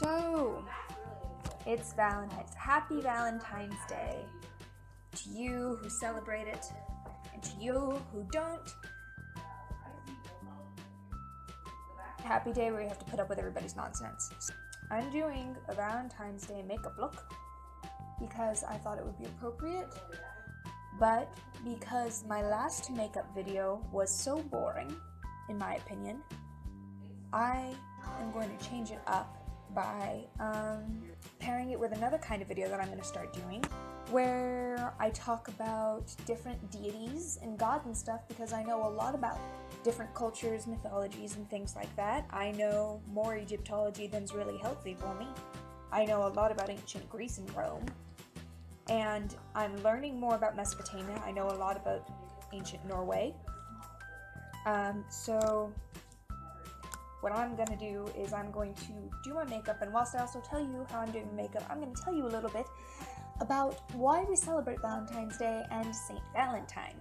So, it's Valentine's. Happy Valentine's Day to you who celebrate it, and to you who don't. Happy day where you have to put up with everybody's nonsense. I'm doing a Valentine's Day makeup look because I thought it would be appropriate, but because my last makeup video was so boring, in my opinion, I am going to change it up by pairing it with another kind of video that I'm going to start doing, where I talk about different deities and gods and stuff, because I know a lot about different cultures, mythologies, and things like that. I know more Egyptology than's really healthy for me. I know a lot about ancient Greece and Rome, and I'm learning more about Mesopotamia. I know a lot about ancient Norway. So what I'm going to do is I'm going to do my makeup, and whilst I also tell you how I'm doing my makeup, I'm going to tell you a little bit about why we celebrate Valentine's Day and Saint Valentine,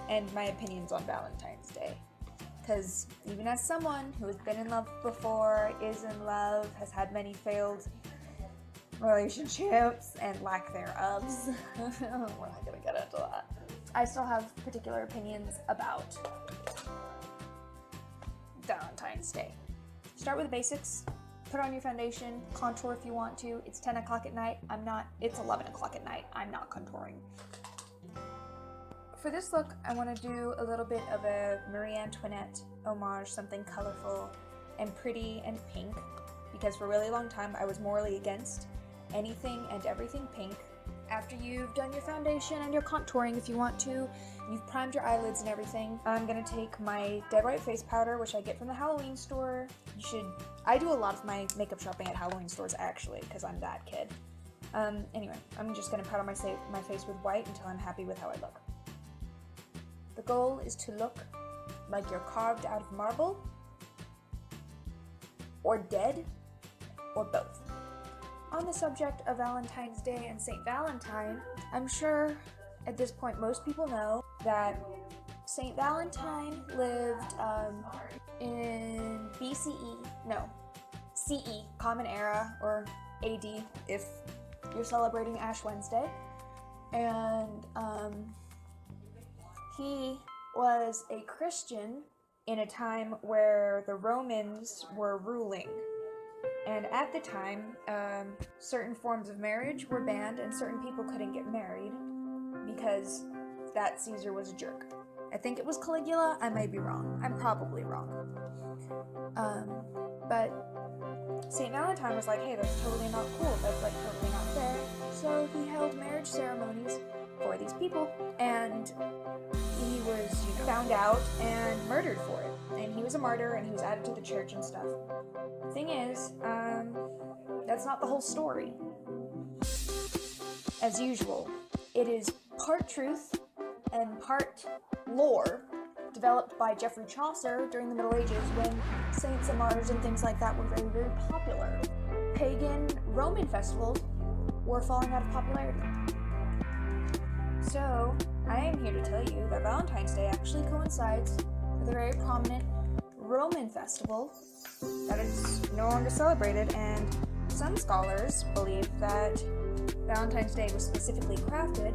and my opinions on Valentine's Day. Because even as someone who has been in love before, is in love, has had many failed relationships and lack thereofs, we're not going to get into that. I still have particular opinions about Valentine's Day. Start with the basics. Put on your foundation, contour if you want to. It's 10 o'clock at night. It's 11 o'clock at night. I'm not contouring. For this look, I want to do a little bit of a Marie Antoinette homage, something colorful and pretty and pink, because for a really long time I was morally against anything and everything pink. After you've done your foundation and your contouring, if you want to, you've primed your eyelids and everything, I'm gonna take my Dead White face powder, which I get from the Halloween store. I do a lot of my makeup shopping at Halloween stores, actually, because I'm that kid. Anyway, I'm just gonna powder my face with white until I'm happy with how I look. The goal is to look like you're carved out of marble, or dead, or both. On the subject of Valentine's Day and Saint Valentine, I'm sure at this point most people know that Saint Valentine lived in CE, Common Era, or AD if you're celebrating Ash Wednesday, and he was a Christian in a time where the Romans were ruling. And at the time, certain forms of marriage were banned, and certain people couldn't get married because that Caesar was a jerk. I think it was Caligula. I may be wrong. I'm probably wrong. But St. Valentine was like, hey, that's totally not cool. That's like totally not fair. So he held marriage ceremonies for these people, and he was, found out and murdered for it. And he was a martyr, and he was added to the church and stuff. Thing is, that's not the whole story. As usual, it is part truth and part lore developed by Geoffrey Chaucer during the Middle Ages, when saints and martyrs and things like that were very, very popular. Pagan Roman festivals were falling out of popularity. So, I am here to tell you that Valentine's Day actually coincides with a very prominent Roman festival that is no longer celebrated, and some scholars believe that Valentine's Day was specifically crafted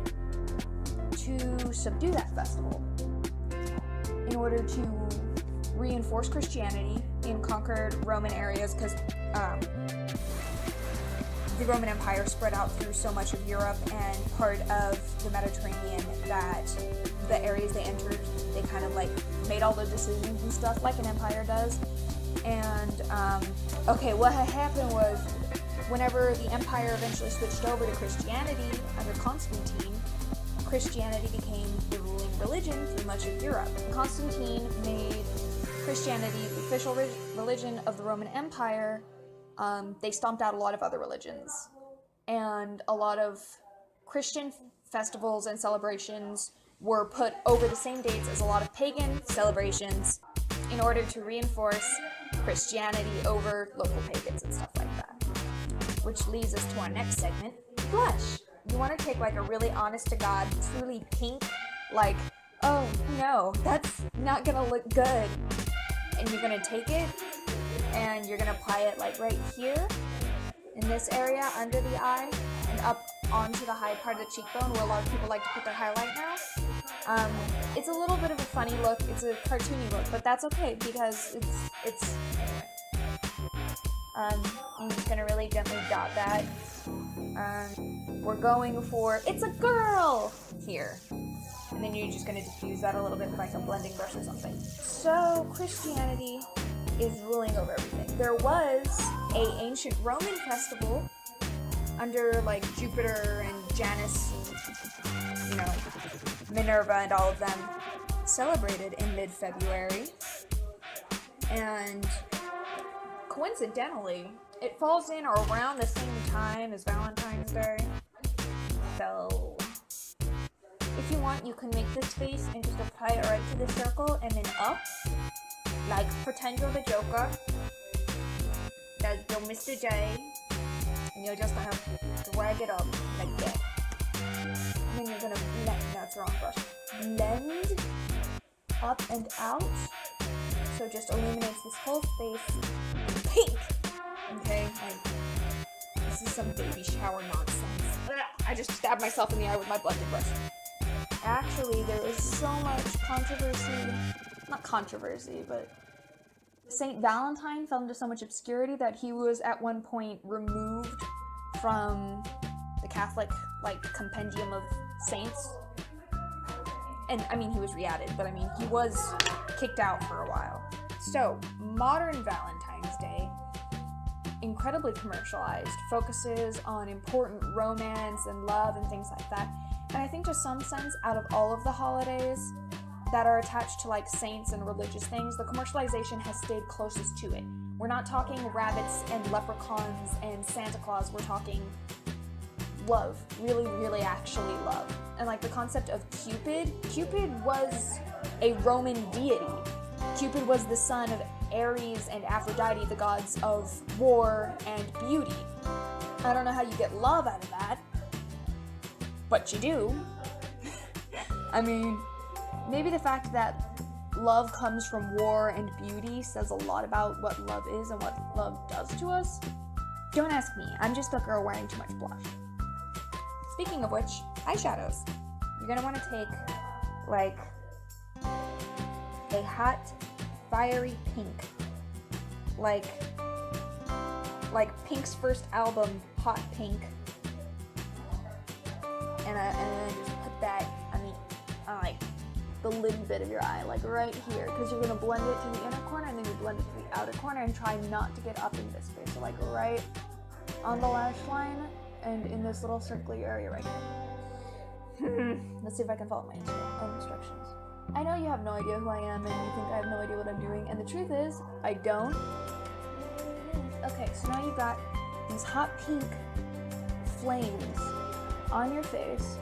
to subdue that festival in order to reinforce Christianity in conquered Roman areas, because the Roman Empire spread out through so much of Europe and part of the Mediterranean that the areas they entered, they kind of like made all the decisions and stuff like an empire does. And okay, what had happened was, whenever the empire eventually switched over to Christianity under Constantine, Christianity became the ruling religion through much of Europe. Constantine made Christianity the official religion of the Roman Empire. They stomped out a lot of other religions, and a lot of Christian festivals and celebrations were put over the same dates as a lot of pagan celebrations in order to reinforce Christianity over local pagans and stuff like that. Which leads us to our next segment, blush. You want to take like a really honest to God, truly pink, like, oh no, that's not gonna look good. And you're gonna take it and you're gonna apply it like right here in this area under the eye and up onto the high part of the cheekbone where a lot of people like to put their highlight now. It's a little bit of a funny look, it's a cartoony look, but that's okay because it's anyway. I'm just gonna really gently dot that. We're going for, it's a girl here. And then you're just gonna diffuse that a little bit with like a blending brush or something. So Christianity is ruling over everything. There was a ancient Roman festival under like Jupiter and Janus and, you know, Minerva and all of them, celebrated in mid-February. And coincidentally, it falls in around the same time as Valentine's Day. So if you want, you can make this face and just apply it right to the circle and then up. Like, pretend you're the Joker. That you're Mr. J. And you'll just kind of drag it up like that. And then you're gonna blend, that's the wrong brush. Blend up and out. So it just illuminates this whole space. Pink! Okay, like, this is some baby shower nonsense. I just stabbed myself in the eye with my blending brush. Actually, there is so much controversy, not controversy, but Saint Valentine fell into so much obscurity that he was at one point removed from the Catholic, like, compendium of saints. And, I mean, he was re-added, but, I mean, he was kicked out for a while. So, modern Valentine's Day, incredibly commercialized, focuses on important romance and love and things like that. And I think to some sense, out of all of the holidays that are attached to like saints and religious things, the commercialization has stayed closest to it. We're not talking rabbits and leprechauns and Santa Claus, we're talking love, really, really actually love. And like the concept of Cupid was a Roman deity. Cupid was the son of Ares and Aphrodite, the gods of war and beauty. I don't know how you get love out of that, but you do. I mean, maybe the fact that love comes from war and beauty says a lot about what love is and what love does to us. Don't ask me, I'm just a girl wearing too much blush. Speaking of which, eyeshadows. You're gonna want to take, like, a hot, fiery pink. Like Pink's first album, Hot Pink. And then just put that on like the lid bit of your eye, like right here, because you're gonna blend it to the inner corner and then you blend it to the outer corner and try not to get up in this space. So like right on the lash line and in this little circly area right here. Let's see if I can follow my own instructions. I know you have no idea who I am and you think I have no idea what I'm doing, and the truth is, I don't. Okay, so now you've got these hot pink flames on your face,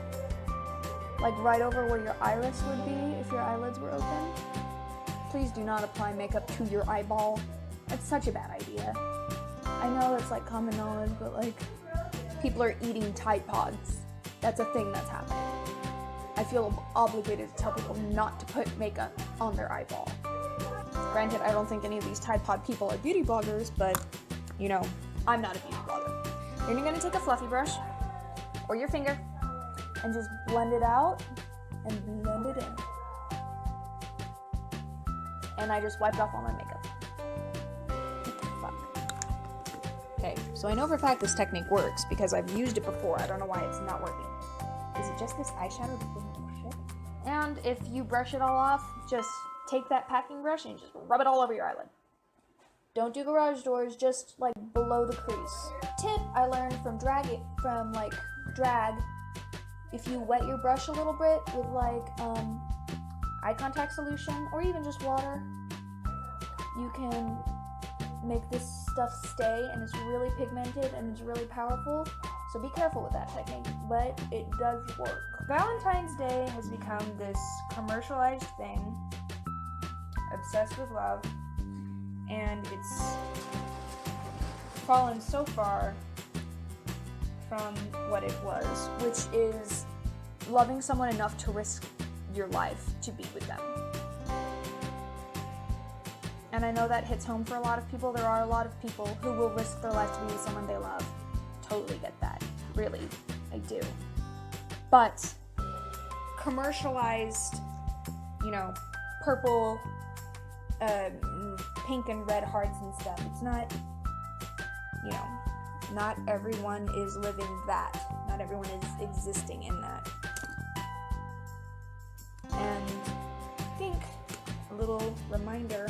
like right over where your iris would be if your eyelids were open. Please do not apply makeup to your eyeball. It's such a bad idea. I know that's like common knowledge, but like, people are eating Tide Pods. That's a thing that's happening. I feel obligated to tell people not to put makeup on their eyeball. Granted, I don't think any of these Tide Pod people are beauty bloggers, but, you know, I'm not a beauty blogger. Then you're gonna take a fluffy brush, or your finger, and just blend it out, and blend it in. And I just wiped off all my makeup. What the fuck? Okay, so I know for a fact this technique works, because I've used it before. I don't know why it's not working. Is it just this eyeshadow that doesn't do shit? And if you brush it all off, just take that packing brush and just rub it all over your eyelid. Don't do garage doors, just like below the crease. Tip I learned from drag, if you wet your brush a little bit with like eye contact solution or even just water, you can make this stuff stay, and it's really pigmented and it's really powerful. So be careful with that technique, but it does work. Valentine's Day has become this commercialized thing, obsessed with love, and it's fallen so far from what it was, which is loving someone enough to risk your life to be with them. And I know that hits home for a lot of people. There are a lot of people who will risk their life to be with someone they love. do. But commercialized, purple, pink and red hearts and stuff, it's not, not everyone is living that. Not everyone is existing in that. And I think a little reminder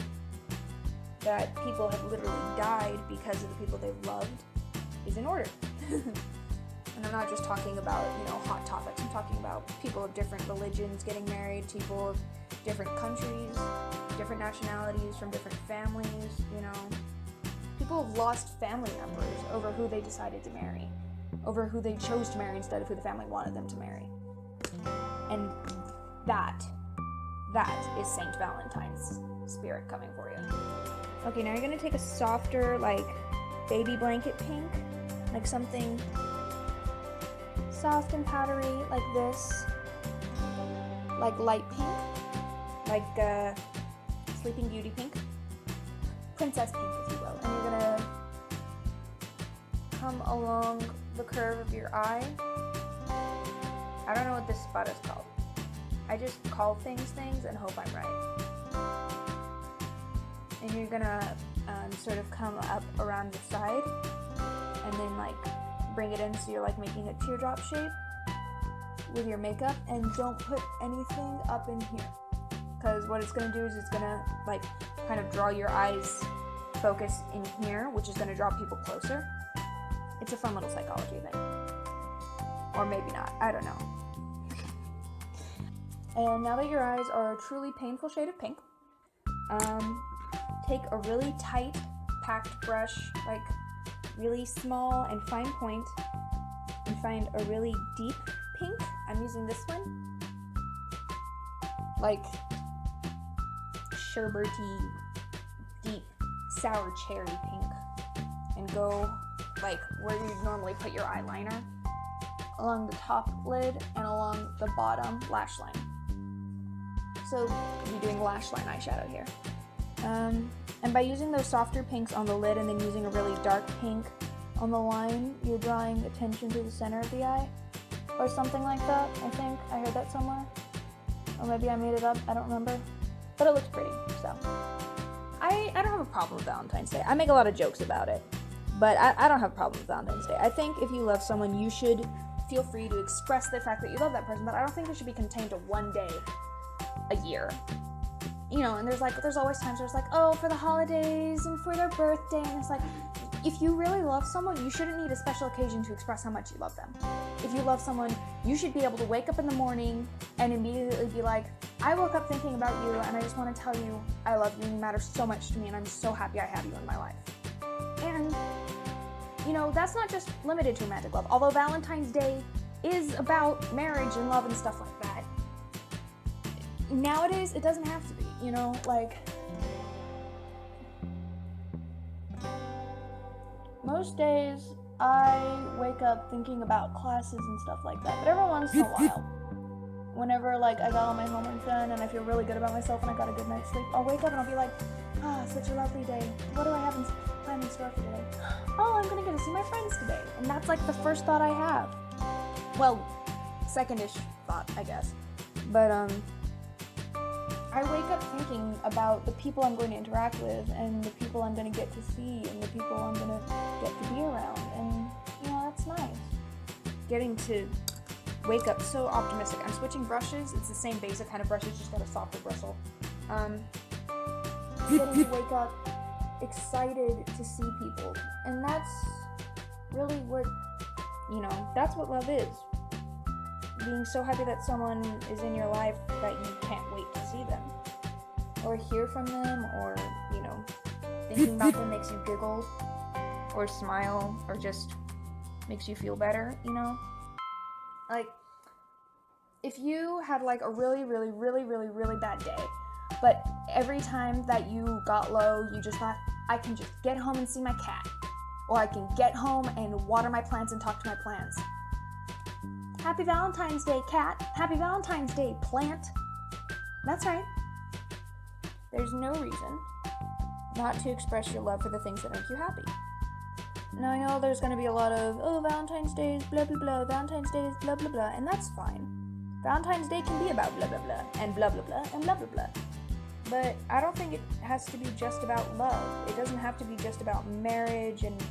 that people have literally died because of the people they've loved is in order. And I'm not just talking about, hot topics. I'm talking about people of different religions getting married, people of different countries, different nationalities, from different families, People have lost family members over who they decided to marry, over who they chose to marry instead of who the family wanted them to marry. And that is Saint Valentine's spirit coming for you. Okay, now you're going to take a softer, baby blanket pink, something soft and powdery, like this, like light pink, like Sleeping Beauty pink, princess pink, if you will. And you're going to come along the curve of your eye. I don't know what this spot is called. I just call things and hope I'm right. And you're gonna sort of come up around the side and then bring it in so you're making a teardrop shape with your makeup, and don't put anything up in here, because what it's gonna do is it's gonna kind of draw your eyes focus in here, which is gonna draw people closer. It's a fun little psychology thing. Or maybe not, I don't know. And now that your eyes are a truly painful shade of pink, take a really tight, packed brush, really small and fine point, and find a really deep pink. I'm using this one. Sherbety, deep, sour cherry pink. And go, where you normally put your eyeliner, along the top lid and along the bottom lash line. So you're doing lash line eyeshadow here. And by using those softer pinks on the lid and then using a really dark pink on the line, you're drawing attention to the center of the eye, or something like that. I think I heard that somewhere, or maybe I made it up, I don't remember, but it looks pretty. So I don't have a problem with Valentine's Day. I make a lot of jokes about it, but I don't have a problem with Valentine's Day. I think if you love someone, you should feel free to express the fact that you love that person, but I don't think it should be contained to one day a year. And there's always times where it's oh, for the holidays and for their birthday, and it's if you really love someone, you shouldn't need a special occasion to express how much you love them. If you love someone, you should be able to wake up in the morning and immediately be I woke up thinking about you, and I just want to tell you I love you, and you matter so much to me, and I'm so happy I have you in my life. And, that's not just limited to romantic love. Although Valentine's Day is about marriage and love and stuff like that, nowadays it doesn't have to be. Most days I wake up thinking about classes and stuff like that, but every once in a while, whenever I got all my homework done and I feel really good about myself and I got a good night's sleep, I'll wake up and I'll be such a lovely day. What do I have planned in store for today? Oh, I'm gonna get to see my friends today. And that's the first thought I have. Well, second-ish thought, I guess. But I wake up thinking about the people I'm going to interact with, and the people I'm going to get to see, and the people I'm going to get to be around, and, that's nice. Getting to wake up so optimistic. I'm switching brushes. It's the same basic kind of brushes, just got a softer bristle. Getting to wake up excited to see people, and that's really what, that's what love is. Being so happy that someone is in your life that you can't wait to see them, or hear from them, or, thinking about them makes you giggle, or smile, or just makes you feel better, if you had, a really, really, really, really, really bad day, but every time that you got low, you just thought, I can just get home and see my cat, or I can get home and water my plants and talk to my plants. Happy Valentine's Day, cat. Happy Valentine's Day, plant. That's right. There's no reason not to express your love for the things that make you happy. Now I know there's going to be a lot of, oh, Valentine's Day is blah blah blah, Valentine's Day is blah blah blah, and that's fine. Valentine's Day can be about blah blah blah, and blah blah blah, and blah blah blah. But I don't think it has to be just about love. It doesn't have to be just about marriage and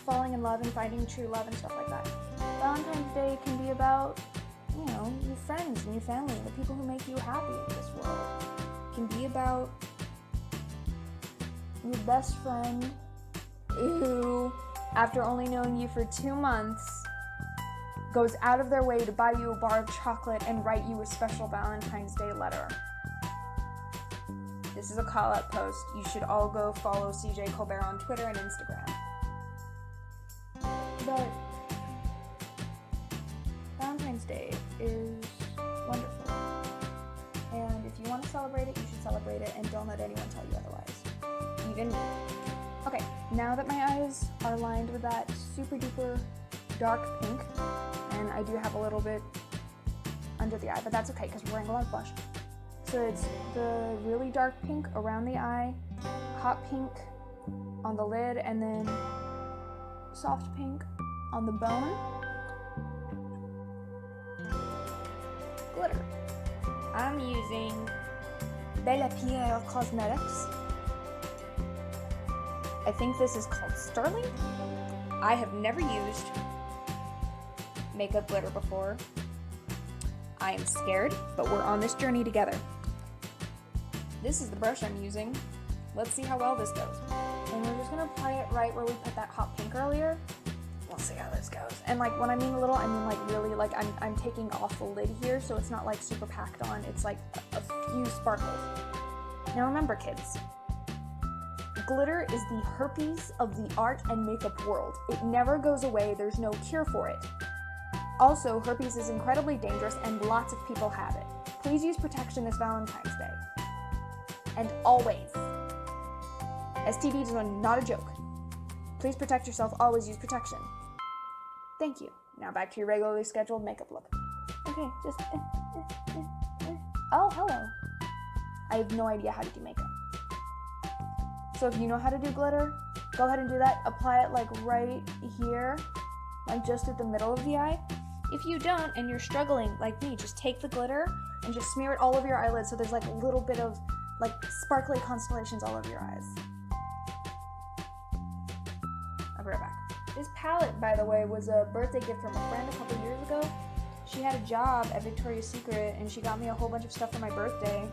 falling in love and finding true love and stuff like that. Valentine's Day can be about, you know, your friends and your family and the people who make you happy in this world. It can be about your best friend who, after only knowing you for 2 months, goes out of their way to buy you a bar of chocolate and write you a special Valentine's Day letter. This is a call-out post. You should all go follow CJ Colbert on Twitter and Instagram. But Valentine's Day is wonderful. And if you want to celebrate it, you should celebrate it, and don't let anyone tell you otherwise. Even me. Okay, now that my eyes are lined with that super duper dark pink, and I do have a little bit under the eye, but that's okay because we're wearing a lot of blush. So it's the really dark pink around the eye, hot pink on the lid, and then soft pink on the bone. Glitter. I'm using Bella Pierre Cosmetics. I think this is called Sterling. I have never used makeup glitter before. I am scared, but we're on this journey together. This is the brush I'm using. Let's see how well this goes. And we're just gonna apply it right where we put that hot pink earlier. We'll see how this goes. And like when I mean a little, I mean like really, like I'm taking off the lid here, so it's not like super packed on. It's like a few sparkles. Now remember, kids, glitter is the herpes of the art and makeup world. It never goes away. There's no cure for it. Also, herpes is incredibly dangerous and lots of people have it. Please use protection this Valentine's Day. And always. STDs are not a joke. Please protect yourself. Always use protection. Thank you. Now back to your regularly scheduled makeup look. Okay, just... Oh, hello. I have no idea how to do makeup. So if you know how to do glitter, go ahead and do that. Apply it like right here, like just at the middle of the eye. If you don't and you're struggling like me, just take the glitter and just smear it all over your eyelids so there's like a little bit of like sparkly constellations all over your eyes. I'll be right back. This palette, by the way, was a birthday gift from a friend a couple years ago. She had a job at Victoria's Secret and she got me a whole bunch of stuff for my birthday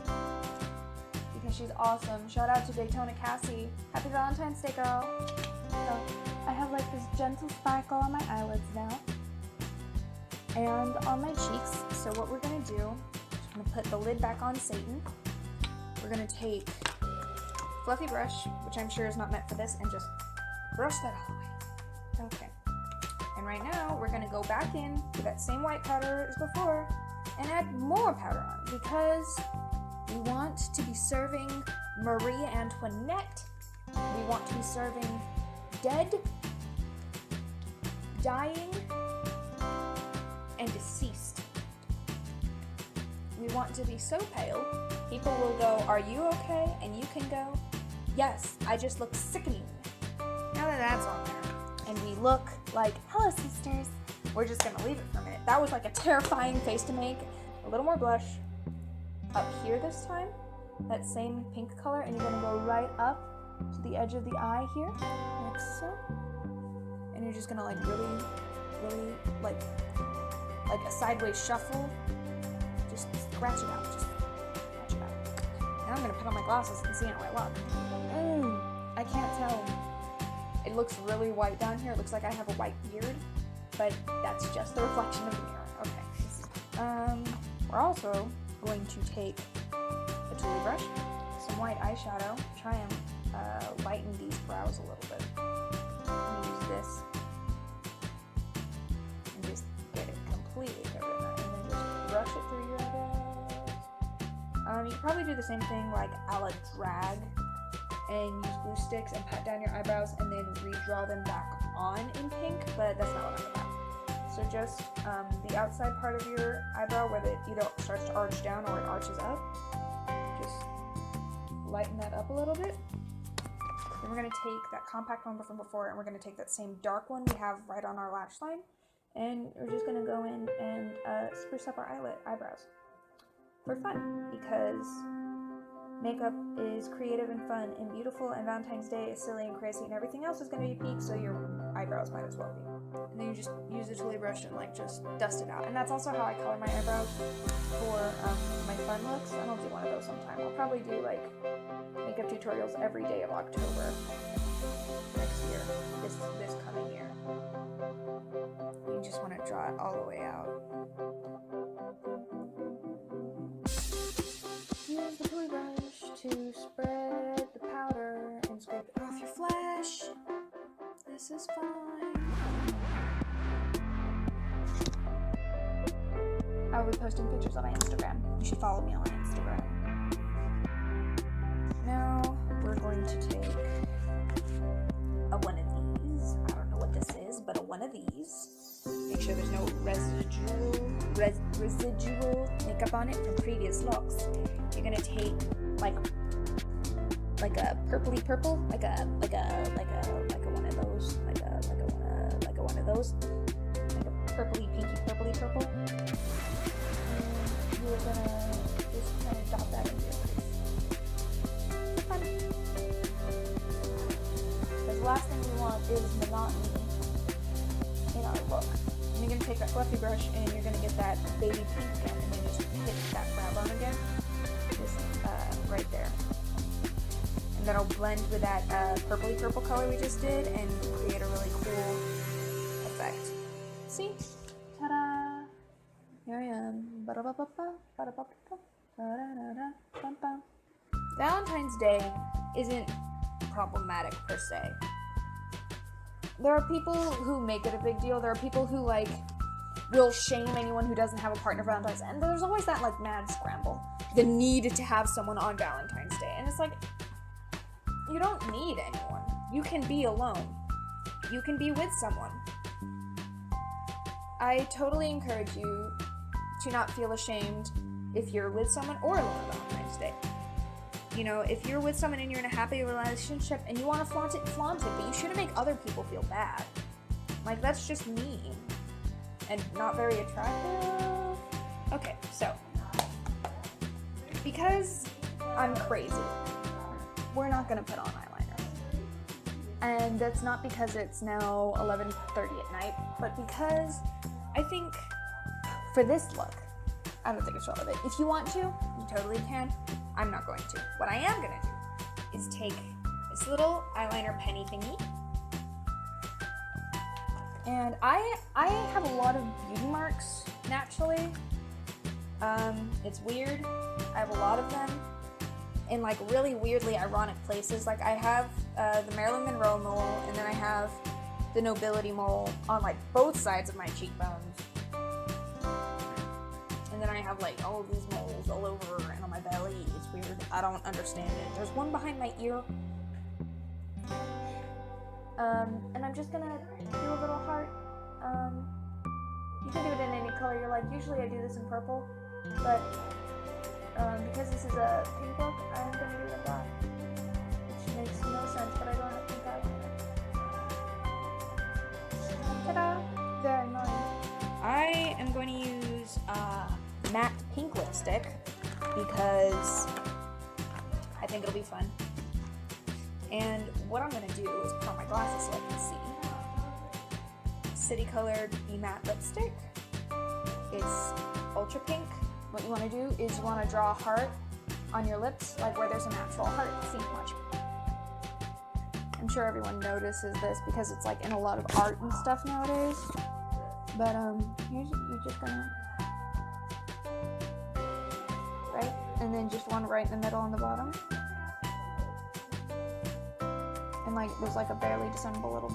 because she's awesome. Shout out to Daytona Cassie. Happy Valentine's Day, girl. So I have like this gentle sparkle on my eyelids now and on my cheeks. So what we're gonna do, I'm gonna put the lid back on Satan. We're gonna take a fluffy brush, which I'm sure is not meant for this, and just brush that all the way. Okay. And right now, we're gonna go back in with that same white powder as before and add more powder on because we want to be serving Marie Antoinette. We want to be serving dead, dying, and deceased. We want to be so pale, people will go, "Are you okay?" And you can go, "Yes, I just look sickening." Now that that's on there, and we look like, "Hello, sisters," we're just gonna leave it for a minute. That was like a terrifying face to make. A little more blush. Up here this time, that same pink color, and you're gonna go right up to the edge of the eye here, like so. And you're just gonna like really, really like a sideways shuffle. Just scratch it out, just scratch it out. Now I'm gonna put on my glasses and see how I look. I can't tell. It looks really white down here. It looks like I have a white beard, but that's just the reflection of the mirror. Okay. We're also going to take a toolie brush, some white eyeshadow, try and lighten these brows a little bit. I'm gonna use this and just get it completely covered in that, and then just brush it through your eyebrows. You could probably do the same thing like a la drag and use glue sticks and pat down your eyebrows and then redraw them back on in pink, but that's not what I'm about. So just the outside part of your eyebrow where it either starts to arch down or it arches up, just lighten that up a little bit. Then we're going to take that compact one from before, and we're going to take that same dark one we have right on our lash line, and we're just going to go in and spruce up our eyebrows for fun, because makeup is creative and fun and beautiful, and Valentine's Day is silly and crazy, and everything else is going to be peak, so your eyebrows might as well be. And then you just use a toolie brush and like just dust it out. And that's also how I color my eyebrows for my fun looks. And I'll do one of those sometime. I'll probably do like makeup tutorials every day of October next year, this coming year. You just want to draw it all the way out. Use the toolie brush to spread the powder and scrape it off your flesh. This is fine. I will be posting pictures on my Instagram. You should follow me on my Instagram. Now we're going to take a one of these. I don't know what this is, but a one of these. Make sure there's no residual makeup on it from previous looks. You're gonna take like a purpley purple, like a one of those, like a one of those, like a purpley pinky purpley purple. And you're gonna just kind of dot that into your face. It's fun. Because the last thing we want is monotony in our look. And you're gonna take that fluffy brush and you're gonna get that baby pink again, and then just hit that brow bone again, just right there. And that'll blend with that purpley purple color we just did and create a really cool effect. See? Ta-da! Here I am. Valentine's Day isn't problematic per se. There are people who make it a big deal. There are people who like will shame anyone who doesn't have a partner for Valentine's Day. And there's always that like mad scramble. The need to have someone on Valentine's Day. And it's like, you don't need anyone. You can be alone. You can be with someone. I totally encourage you to not feel ashamed if you're with someone or alone on Valentine's Day. You know, if you're with someone and you're in a happy relationship and you want to flaunt it, but you shouldn't make other people feel bad. Like, that's just mean and not very attractive. Okay, so, because I'm crazy, we're not going to put on eyeliner. And that's not because it's now 11:30 at night, but because I think for this look, I don't think it's relevant. If you want to, you totally can. I'm not going to. What I am going to do is take this little eyeliner penny thingy. And I have a lot of beauty marks, naturally. It's weird. I have a lot of them in like really weirdly ironic places. Like I have the Marilyn Monroe mole, and then I have the nobility mole on like both sides of my cheekbones. And then I have like all of these moles all over and on my belly. It's weird. I don't understand it. There's one behind my ear. And I'm just gonna do a little heart. You can do it in any color you like. Usually I do this in purple, but because this is a pink book, I'm gonna do it in black. Which makes no sense, but I don't have pink eyeliner. Ta-da! Very annoying. I am going to use matte pink lipstick because I think it'll be fun. And what I'm going to do is put on my glasses so I can see. City Colored Be Matte Lipstick. It's ultra pink. What you want to do is you want to draw a heart on your lips, like where there's a natural heart. See, watch. I'm sure everyone notices this because it's like in a lot of art and stuff nowadays. But you're just gonna, right? And then just one right in the middle on the bottom. And like there's like a barely discernible little,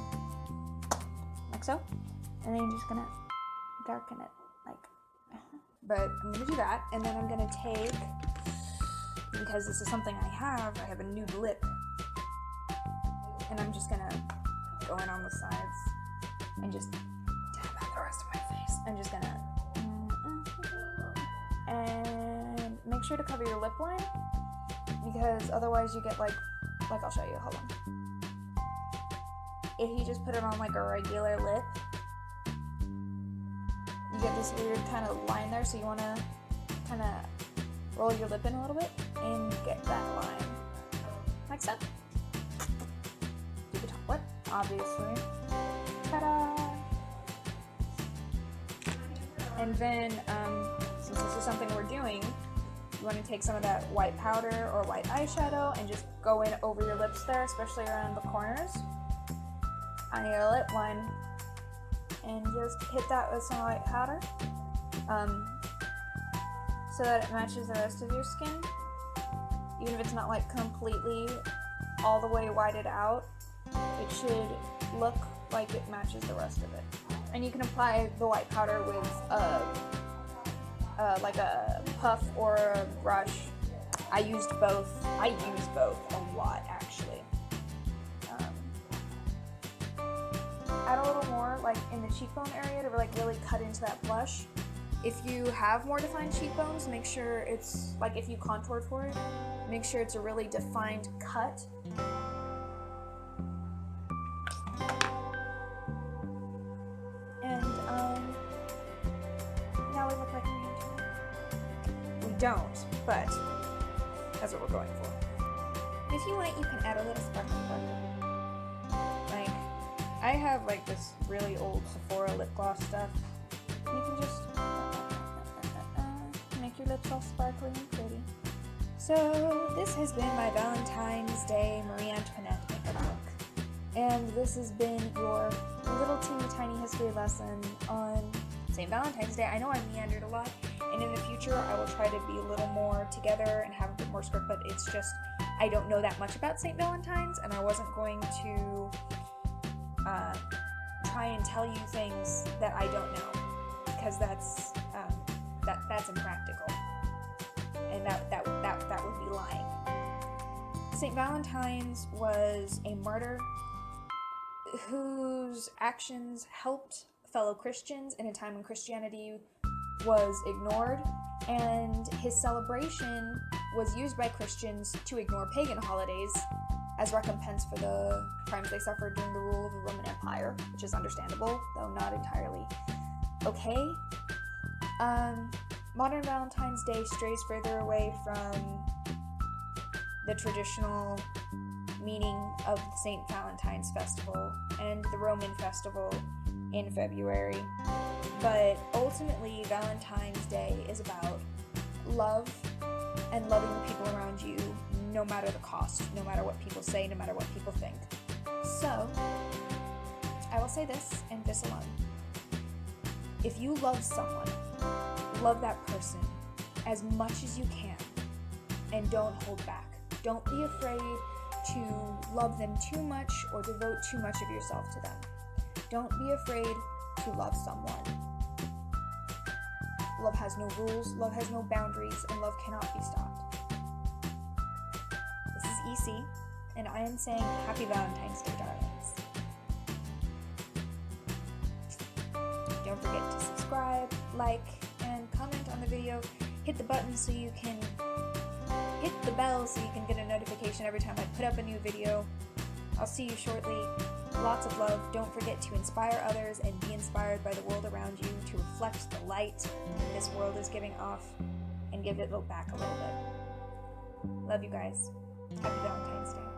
like so. And then you're just gonna darken it, like. But I'm gonna do that, and then I'm gonna take, because this is something I have a nude lip. And I'm just gonna go in on the sides and just dab out the rest of my face. I'm just gonna, and make sure to cover your lip line, because otherwise you get like I'll show you, hold on. if you just put it on like a regular lip, you get this weird kind of line there, so you want to kind of roll your lip in a little bit and get that line. Like so. Do the top lip, obviously. Ta-da! And then, since this is something we're doing, you want to take some of that white powder or white eyeshadow and just go in over your lips there, especially around the corners on your lip line, and just hit that with some white powder so that it matches the rest of your skin. Even if it's not like completely all the way whited out, it should look like it matches the rest of it. And you can apply the white powder with like a puff or a brush. I use both a lot, actually. Add a little more like in the cheekbone area to like really cut into that blush. If you have more defined cheekbones, make sure it's like, if you contour for it, make sure it's a really defined cut. And now we look like we don't, but that's what we're going for. If you want, you can add a little sparkle. Like, I have like this really old Sephora lip gloss stuff. You can just make your lips all sparkly and pretty. So this has been my Valentine's Day Marie Antoinette makeup look. And this has been your little teeny tiny history lesson on St. Valentine's Day. I know I meandered a lot, and in the future I will try to be a little more together and have a bit more script, but it's just, I don't know that much about St. Valentine's, and I wasn't going to try and tell you things that I don't know, because that's impractical, and that would be lying. St. Valentine's was a martyr whose actions helped fellow Christians in a time when Christianity was ignored, and his celebration was used by Christians to ignore pagan holidays as recompense for the crimes they suffered during the rule of the Roman Empire, which is understandable, though not entirely okay. Modern Valentine's Day strays further away from the traditional meaning of St. Valentine's Festival and the Roman festival in February. But ultimately, Valentine's Day is about love and loving the people around you, no matter the cost, no matter what people say, no matter what people think. So, I will say this, and this alone. If you love someone, love that person as much as you can, and don't hold back. Don't be afraid to love them too much or devote too much of yourself to them. Don't be afraid to love someone. Love has no rules, love has no boundaries, and love cannot be stopped. This is EC, and I am saying Happy Valentine's Day, darlings. Don't forget to subscribe, like, and comment on the video. Hit the button so you can hit the bell so you can get a notification every time I put up a new video. I'll see you shortly. Lots of love. Don't forget to inspire others and be inspired by the world around you, to reflect the light this world is giving off and give it back a little bit. Love you guys. Happy Valentine's Day.